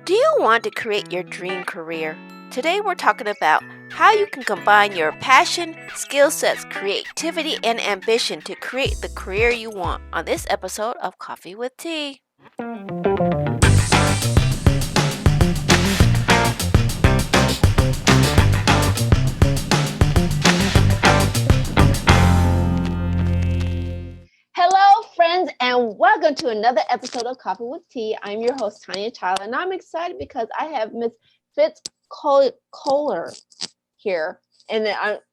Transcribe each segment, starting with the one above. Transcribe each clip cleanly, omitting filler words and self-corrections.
Do you want to create your dream career? Today we're talking about how you can combine your passion, skill sets, creativity, and ambition to create the career you want on this episode of Coffee with Tea. Hello, friends, and welcome to another episode of Coffee with Tea. I'm your host, Tonia, and I'm excited because I have Miss Fitz Koehler here. And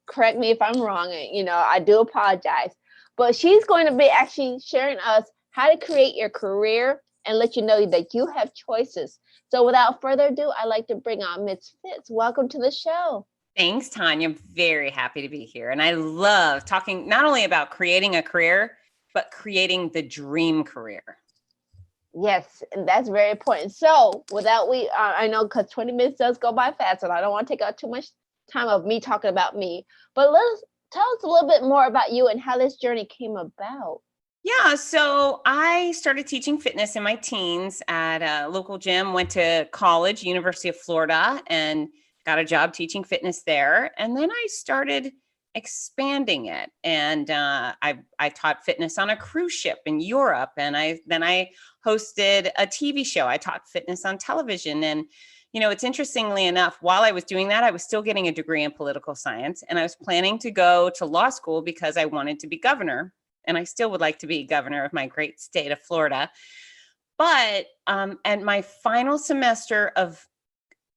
correct me if I'm wrong, I do apologize. But she's going to be actually sharing us how to create your career and let you know that you have choices. So without further ado, I'd like to bring on Miss Fitz. Welcome to the show. Thanks, Tanya. I'm very happy to be here. And I love talking not only about creating a career, but creating the dream career. Yes, and that's very important. So I know because 20 minutes does go by fast, and I don't want to take out too much time of me talking about me, but tell us a little bit more about you and how this journey came about. Yeah, so I started teaching fitness in my teens at a local gym, went to college, University of Florida, and got a job teaching fitness there. And then I started expanding it. And I taught fitness on a cruise ship in Europe. And I hosted a TV show. I taught fitness on television. And, it's interestingly enough, while I was doing that, I was still getting a degree in political science. And I was planning to go to law school because I wanted to be governor. And I still would like to be governor of my great state of Florida. But at my final semester of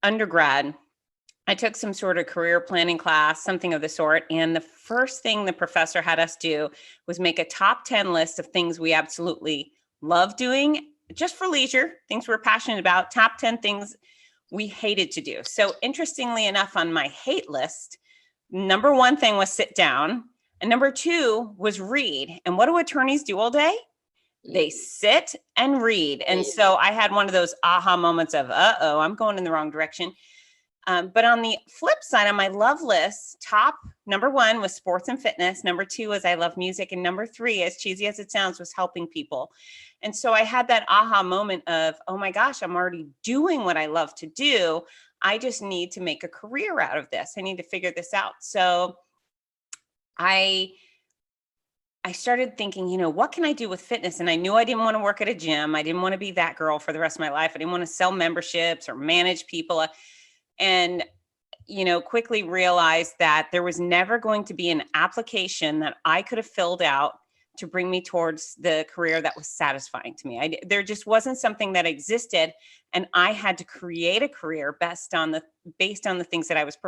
undergrad, I took some sort of career planning class, something of the sort. And the first thing the professor had us do was make a top 10 list of things we absolutely love doing just for leisure, things we're passionate about, top 10 things we hated to do. So interestingly enough, on my hate list, number one thing was sit down. And number two was read. And what do attorneys do all day? They sit and read. And so I had one of those aha moments of, I'm going in the wrong direction. But on the flip side, on my love list, top number one was sports and fitness. Number two was I love music. And number three, as cheesy as it sounds, was helping people. And so I had that aha moment of, oh my gosh, I'm already doing what I love to do. I just need to make a career out of this. I need to figure this out. So I started thinking, what can I do with fitness? And I knew I didn't want to work at a gym. I didn't want to be that girl for the rest of my life. I didn't want to sell memberships or manage people. And, quickly realized that there was never going to be an application that I could have filled out to bring me towards the career that was satisfying to me. There just wasn't something that existed. And I had to create a career based on the things that I was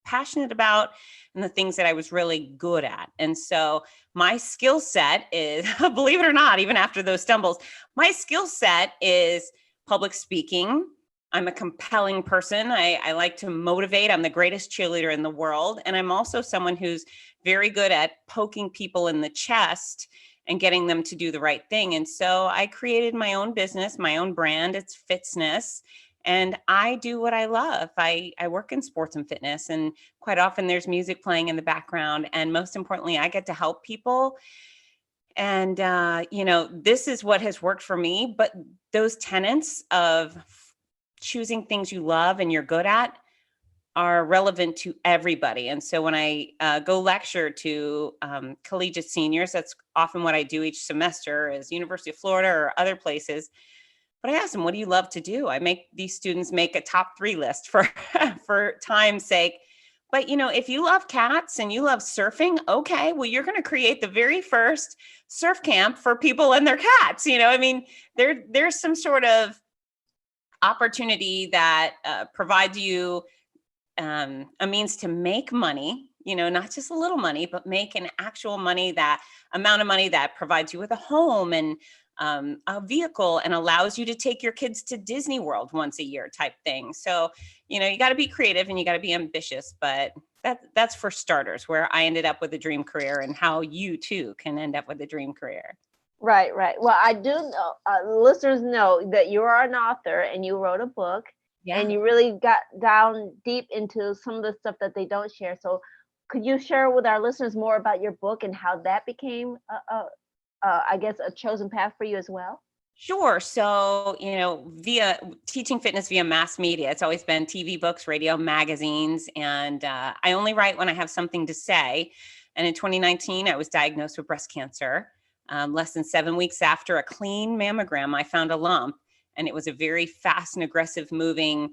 passionate about and the things that I was really good at. And so my skill set is, believe it or not, even after those stumbles, my skill set is public speaking. I'm a compelling person. I like to motivate. I'm the greatest cheerleader in the world. And I'm also someone who's very good at poking people in the chest and getting them to do the right thing. And so I created my own business, my own brand. It's Fitzness. And I do what I love. I work in sports and fitness, and quite often there's music playing in the background. And most importantly, I get to help people. And, this is what has worked for me. But those tenets of choosing things you love and you're good at are relevant to everybody. And so when I go lecture to collegiate seniors, that's often what I do each semester is University of Florida or other places. But I ask them, what do you love to do? I make these students make a top 3 list for time's sake. But, if you love cats and you love surfing, okay, well, you're going to create the very first surf camp for people and their cats. There's some sort of opportunity that provides you a means to make money, not just a little money, but make an actual amount of money that provides you with a home and a vehicle and allows you to take your kids to Disney World once a year type thing. So, you got to be creative and you got to be ambitious, but that's for starters, where I ended up with a dream career and how you too can end up with a dream career. Right. Well, I do know, listeners know that you are an author and you wrote a book. Yeah. And you really got down deep into some of the stuff that they don't share. So could you share with our listeners more about your book and how that became, I guess, a chosen path for you as well? Sure. So, via teaching fitness via mass media, it's always been TV, books, radio, magazines. And I only write when I have something to say. And in 2019, I was diagnosed with breast cancer. Less than 7 weeks after a clean mammogram, I found a lump, and it was a very fast and aggressive moving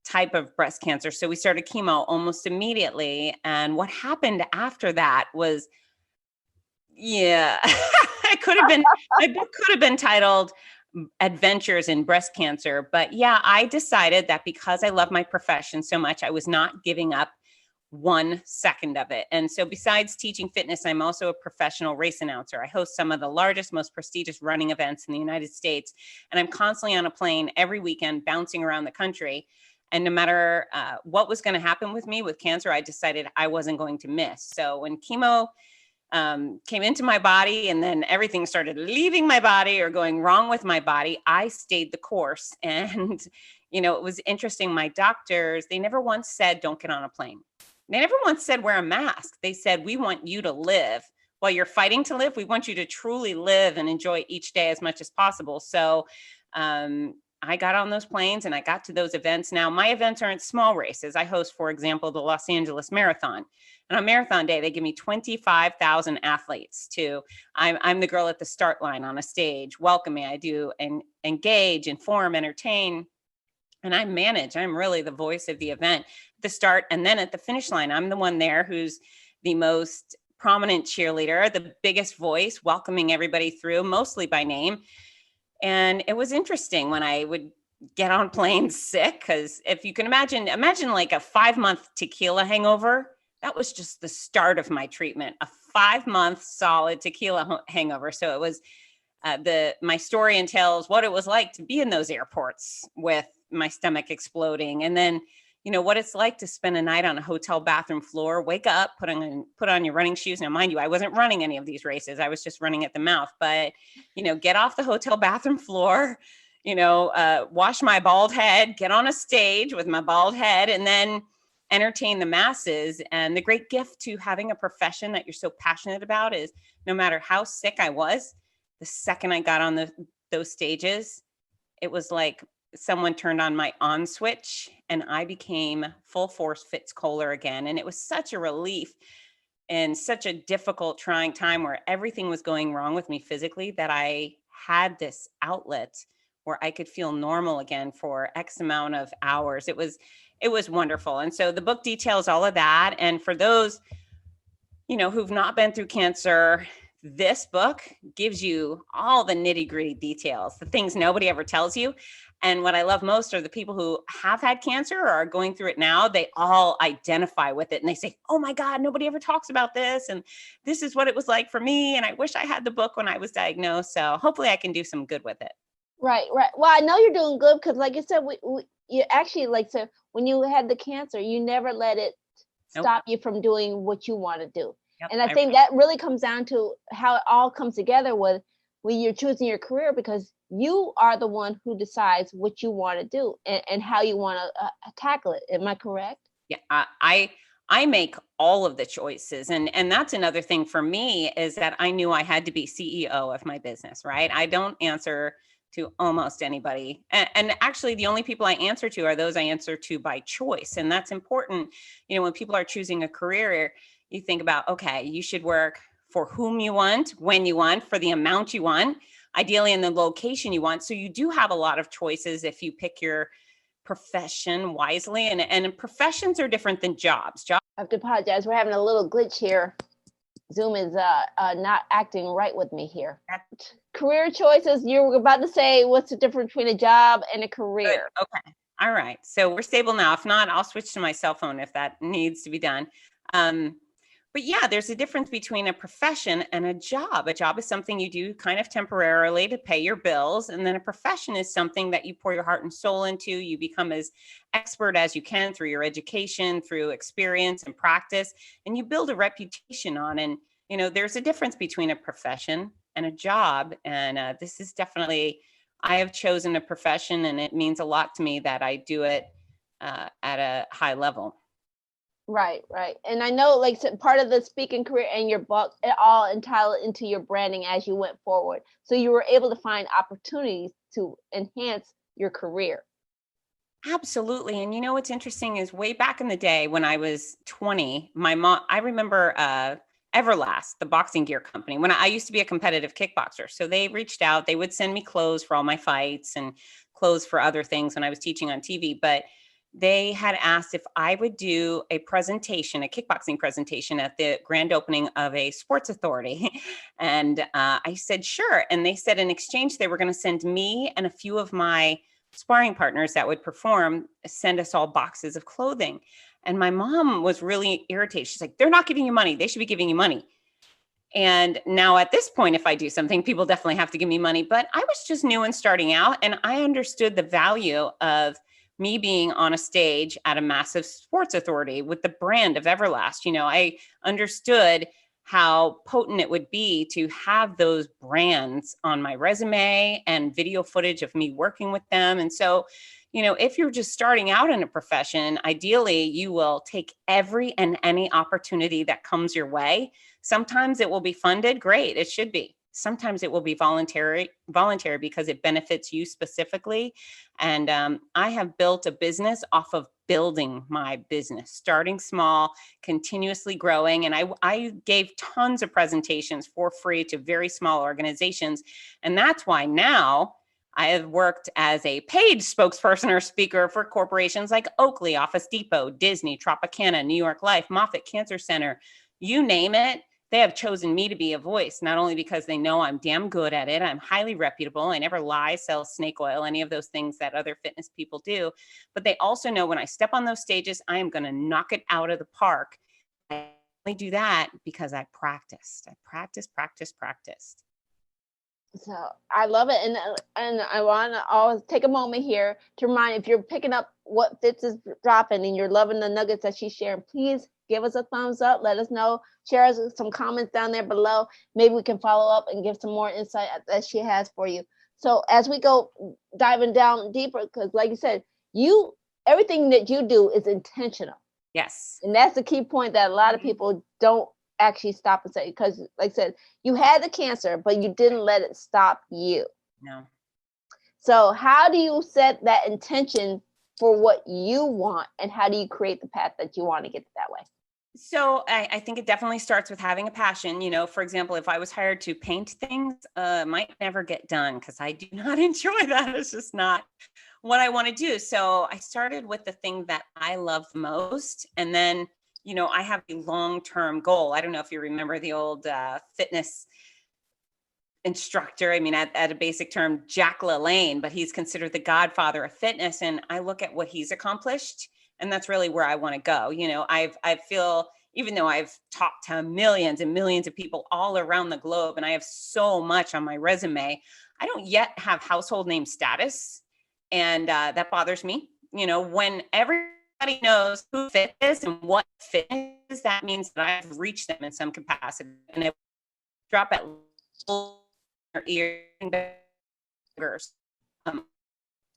type of breast cancer. So we started chemo almost immediately. And what happened after that was, yeah, my book could have been titled Adventures in Breast Cancer. But yeah, I decided that because I love my profession so much, I was not giving up 1 second of it. And so besides teaching fitness, I'm also a professional race announcer. I host some of the largest, most prestigious running events in the United States. And I'm constantly on a plane every weekend, bouncing around the country. And no matter what was going to happen with me with cancer, I decided I wasn't going to miss. So when chemo came into my body and then everything started leaving my body or going wrong with my body, I stayed the course. And, it was interesting. My doctors, they never once said, don't get on a plane. They never once said, wear a mask. They said, we want you to live. While you're fighting to live, we want you to truly live and enjoy each day as much as possible. So I got on those planes and I got to those events. Now, my events aren't small races. I host, for example, the Los Angeles Marathon. And on marathon day, they give me 25,000 athletes I'm the girl at the start line on a stage, welcoming. I do engage, inform, entertain, and I manage. I'm really the voice of the event at the start. And then at the finish line, I'm the one there who's the most prominent cheerleader, the biggest voice, welcoming everybody through, mostly by name. And it was interesting when I would get on planes sick, because if you can imagine like a 5-month tequila hangover. That was just the start of my treatment, a 5-month solid tequila hangover. So it was my story entails what it was like to be in those airports with my stomach exploding. And then, what it's like to spend a night on a hotel bathroom floor, wake up, put on your running shoes. Now, mind you, I wasn't running any of these races. I was just running at the mouth, but, get off the hotel bathroom floor, wash my bald head, get on a stage with my bald head, and then entertain the masses. And the great gift to having a profession that you're so passionate about is no matter how sick I was, the second I got on those stages, it was like someone turned on my on switch and I became full force Fitz Koehler again. And it was such a relief in such a difficult, trying time where everything was going wrong with me physically, that I had this outlet where I could feel normal again for X amount of hours. It was wonderful. And so the book details all of that. And for those, who've not been through cancer, this book gives you all the nitty-gritty details, the things nobody ever tells you. And what I love most are the people who have had cancer or are going through it now. They all identify with it and they say, oh my God, nobody ever talks about this. And this is what it was like for me. And I wish I had the book when I was diagnosed. So hopefully I can do some good with it. Right. Well, I know you're doing good because, like you said, you actually, like, so when you had the cancer, you never let it stop you from doing what you want to do. Yep, and I think that really comes down to how it all comes together when you're choosing your career, because you are the one who decides what you want to do and how you want to tackle it. Am I correct? Yeah, I make all of the choices. And that's another thing for me, is that I knew I had to be CEO of my business, right? I don't answer to almost anybody. And actually the only people I answer to are those I answer to by choice. And that's important. When people are choosing a career, you think about, okay, you should work for whom you want, when you want, for the amount you want, ideally in the location you want. So you do have a lot of choices if you pick your profession wisely. And professions are different than jobs. I have to apologize. We're having a little glitch here. Zoom is not acting right with me here. Career choices, you were about to say, what's the difference between a job and a career? Good. Okay. All right. So we're stable now. If not, I'll switch to my cell phone if that needs to be done. But yeah, there's a difference between a profession and a job. A job is something you do kind of temporarily to pay your bills. And then a profession is something that you pour your heart and soul into. You become as expert as you can through your education, through experience and practice, and you build a reputation on. And, there's a difference between a profession and a job. And this is definitely, I have chosen a profession, and it means a lot to me that I do it at a high level. Right, right. And I know like part of the speaking career and your book, it all entitled into your branding as you went forward. So you were able to find opportunities to enhance your career. Absolutely. And you know what's interesting is way back in the day when I was 20, my mom, I remember Everlast, the boxing gear company, when I used to be a competitive kickboxer. So they reached out, they would send me clothes for all my fights and clothes for other things when I was teaching on TV. But they had asked if I would do a presentation, a kickboxing presentation at the grand opening of a sports authority. And I said, sure. And they said in exchange, they were going to send me and a few of my sparring partners that would perform, send us all boxes of clothing. And my mom was really irritated. She's like, they're not giving you money. They should be giving you money. And now at this point, if I do something, people definitely have to give me money. But I was just new and starting out, and I understood the value of me being on a stage at a massive sports authority with the brand of Everlast. You know, I understood how potent it would be to have those brands on my resume and video footage of me working with them. And so, you know, if you're just starting out in a profession, ideally you will take every and any opportunity that comes your way. Sometimes it will be funded. Great. It should be. Sometimes it will be voluntary because it benefits you specifically. And I have built a business off of building my business, starting small, continuously growing. And I gave tons of presentations for free to very small organizations. And that's why now I have worked as a paid spokesperson or speaker for corporations like Oakley, Office Depot, Disney, Tropicana, New York Life, Moffitt Cancer Center, you name it. They have chosen me to be a voice, not only because they know I'm damn good at it, I'm highly reputable, I never lie, sell snake oil, any of those things that other fitness people do, but they also know when I step on those stages, I am going to knock it out of the park. I only do that because I practiced. I practiced. So I love it, and I want to always take a moment here to remind, if you're picking up what Fitz is dropping and you're loving the nuggets that she's sharing, please give us a thumbs up. Let us know. Share us some comments down there below. Maybe we can follow up and give some more insight that she has for you. So as we go diving down deeper, because like you said, everything that you do is intentional. Yes. And that's the key point that a lot of people don't actually stop and say, because like I said, you had the cancer, but you didn't let it stop you. No. So how do you set that intention for what you want, and how do you create the path that you want to get that way? So I think it definitely starts with having a passion. You know, for example, if I was hired to paint things, might never get done because I do not enjoy that. It's just not what I want to do. So I started with the thing that I love most. And then, you know, I have a long-term goal. I don't know if you remember the old fitness instructor. I mean, at a basic term, Jack LaLanne, but he's considered the godfather of fitness. And I look at what he's accomplished, and that's really where I want to go. You know, I feel, even though I've talked to millions and millions of people all around the globe, and I have so much on my resume, I don't yet have household name status. And that bothers me. You know, when everybody knows who Fit is and what fitness is, that means that I've reached them in some capacity. And it drop at ear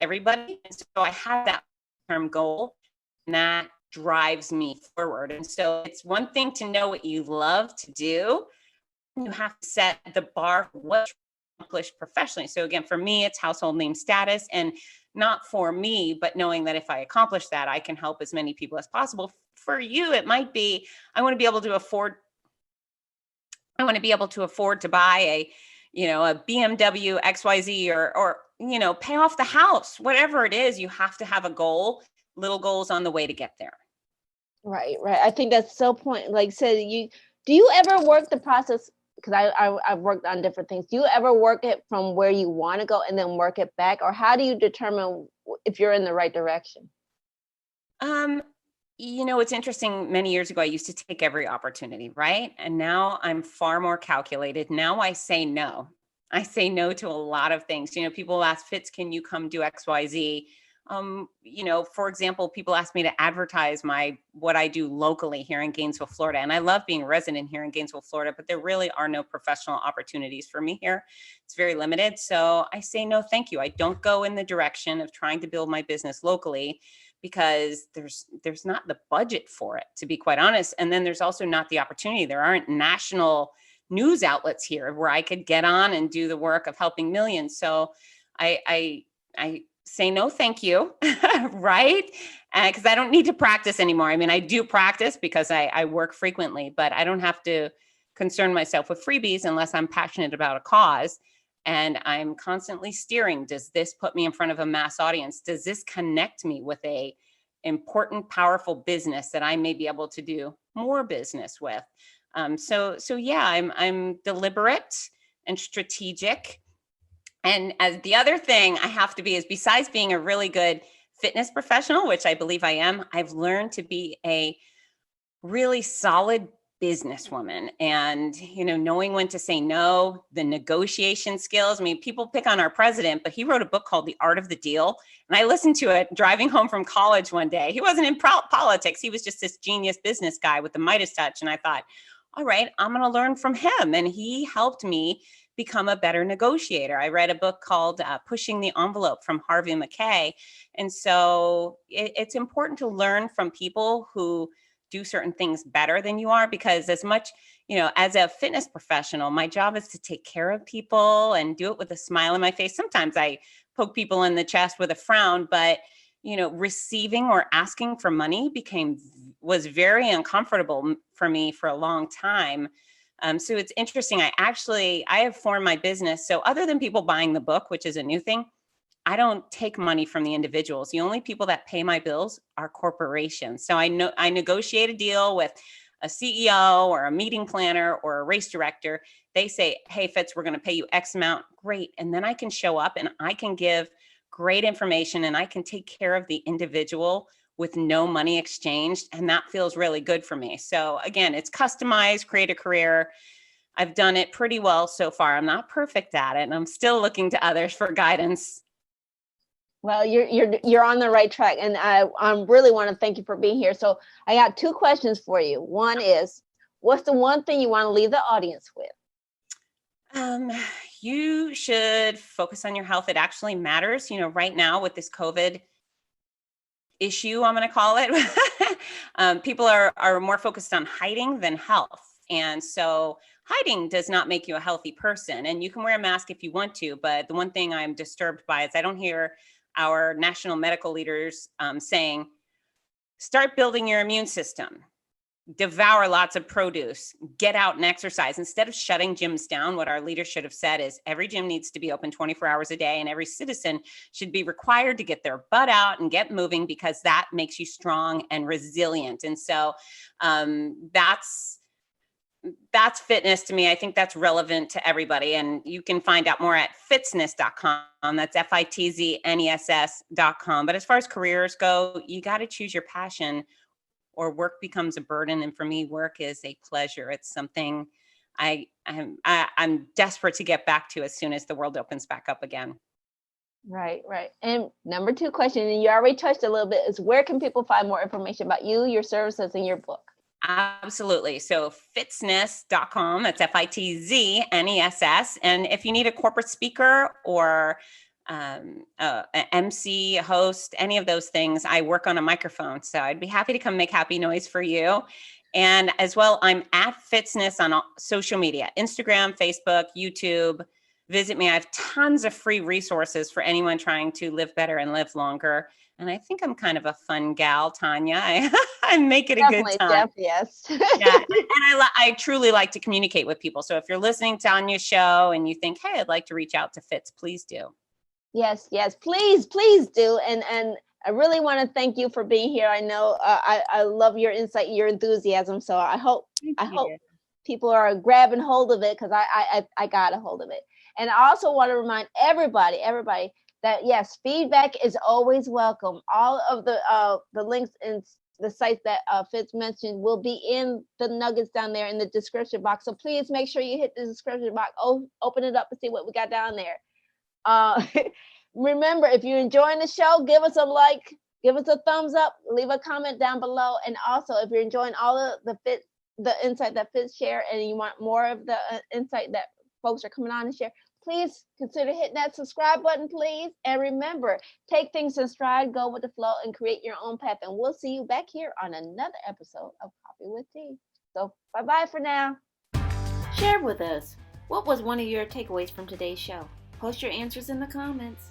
everybody. And so I have that term goal, and that drives me forward. And so it's one thing to know what you love to do. You have to set the bar for what you accomplish professionally. So again, for me, it's household name status, and not for me, but knowing that if I accomplish that, I can help as many people as possible. For you, it might be, I want to be able to afford to buy a BMW XYZ, or pay off the house, whatever it is. You have to have a goal, little goals on the way to get there. Right. I think that's so point. Like I said, do you ever work the process? Because I've worked on different things. Do you ever work it from where you want to go and then work it back? Or how do you determine if you're in the right direction? It's interesting. Many years ago, I used to take every opportunity, right? And now I'm far more calculated. Now I say no. I say no to a lot of things. People ask, Fitz, can you come do XYZ? For example, people ask me to advertise what I do locally here in Gainesville, Florida. And I love being a resident here in Gainesville, Florida, but there really are no professional opportunities for me here. It's very limited. So I say, no, thank you. I don't go in the direction of trying to build my business locally, because there's not the budget for it, to be quite honest. And then there's also not the opportunity. There aren't national news outlets here where I could get on and do the work of helping millions. So I say no, thank you, right? Because I don't need to practice anymore. I mean, I do practice because I work frequently, but I don't have to concern myself with freebies unless I'm passionate about a cause. And I'm constantly steering. Does this put me in front of a mass audience? Does this connect me with a important, powerful business that I may be able to do more business with? So yeah, I'm deliberate and strategic. And as the other thing I have to be is, besides being a really good fitness professional, which I believe I am, I've learned to be a really solid businesswoman, and knowing when to say no, the negotiation skills. I mean, people pick on our president, but he wrote a book called The Art of the Deal, and I listened to it driving home from college one day. He wasn't in politics, he was just this genius business guy with the Midas touch, and I thought, all right, I'm going to learn from him. And he helped me become a better negotiator. I read a book called Pushing the Envelope from Harvey Mackay. And so it's important to learn from people who do certain things better than you are, because as much, as a fitness professional, my job is to take care of people and do it with a smile on my face. Sometimes I poke people in the chest with a frown, but receiving or asking for money was very uncomfortable for me for a long time. So it's interesting. I have formed my business. So other than people buying the book, which is a new thing, I don't take money from the individuals. The only people that pay my bills are corporations. So I negotiate a deal with a CEO or a meeting planner or a race director. They say, hey, Fitz, we're going to pay you X amount. Great. And then I can show up and I can give great information and I can take care of the individual with no money exchanged. And that feels really good for me. So again, it's customized, create a career. I've done it pretty well so far. I'm not perfect at it, and I'm still looking to others for guidance. Well, you're on the right track, and I really want to thank you for being here. So I got two questions for you. One is, what's the one thing you want to leave the audience with? You should focus on your health. It actually matters. Right now with this COVID issue, I'm going to call it, people are more focused on hiding than health. And so hiding does not make you a healthy person. And you can wear a mask if you want to, but the one thing I'm disturbed by is I don't hear our national medical leaders saying, start building your immune system, devour lots of produce, get out and exercise. Instead of shutting gyms down, what our leaders should have said is every gym needs to be open 24 hours a day, and every citizen should be required to get their butt out and get moving, because that makes you strong and resilient. And so that's fitness to me. I think that's relevant to everybody. And you can find out more at Fitzness.com. That's Fitzness.com. But as far as careers go, you got to choose your passion, or work becomes a burden. And for me, work is a pleasure. It's something I'm desperate to get back to as soon as the world opens back up again. Right. And number two question, and you already touched a little bit, is where can people find more information about you, your services, and your book? Absolutely. So Fitzness.com, that's Fitzness. And if you need a corporate speaker or an MC, host, any of those things, I work on a microphone. So I'd be happy to come make happy noise for you. And as well, I'm at Fitzness on social media, Instagram, Facebook, YouTube. Visit me. I have tons of free resources for anyone trying to live better and live longer. And I think I'm kind of a fun gal, Tonia. I make it a good time. Yes. Yeah, and I truly like to communicate with people. So if you're listening to Tonia's show and you think, hey, I'd like to reach out to Fitz, please do. Yes, please do. And I really want to thank you for being here. I know I love your insight, your enthusiasm. So I hope people are grabbing hold of it, because I got a hold of it. And I also want to remind everybody that yes, feedback is always welcome. All of the links and the sites that Fitz mentioned will be in the nuggets down there in the description box. So please make sure you hit the description box, open it up and see what we got down there. Remember, if you're enjoying the show, give us a like, give us a thumbs up, leave a comment down below. And also, if you're enjoying all of the insight that Fitz share, and you want more of the insight that folks are coming on and share, please consider hitting that subscribe button, please. And remember, take things in stride, go with the flow, and create your own path. And we'll see you back here on another episode of Coffee with Tea. So bye-bye for now. Share with us. What was one of your takeaways from today's show? Post your answers in the comments.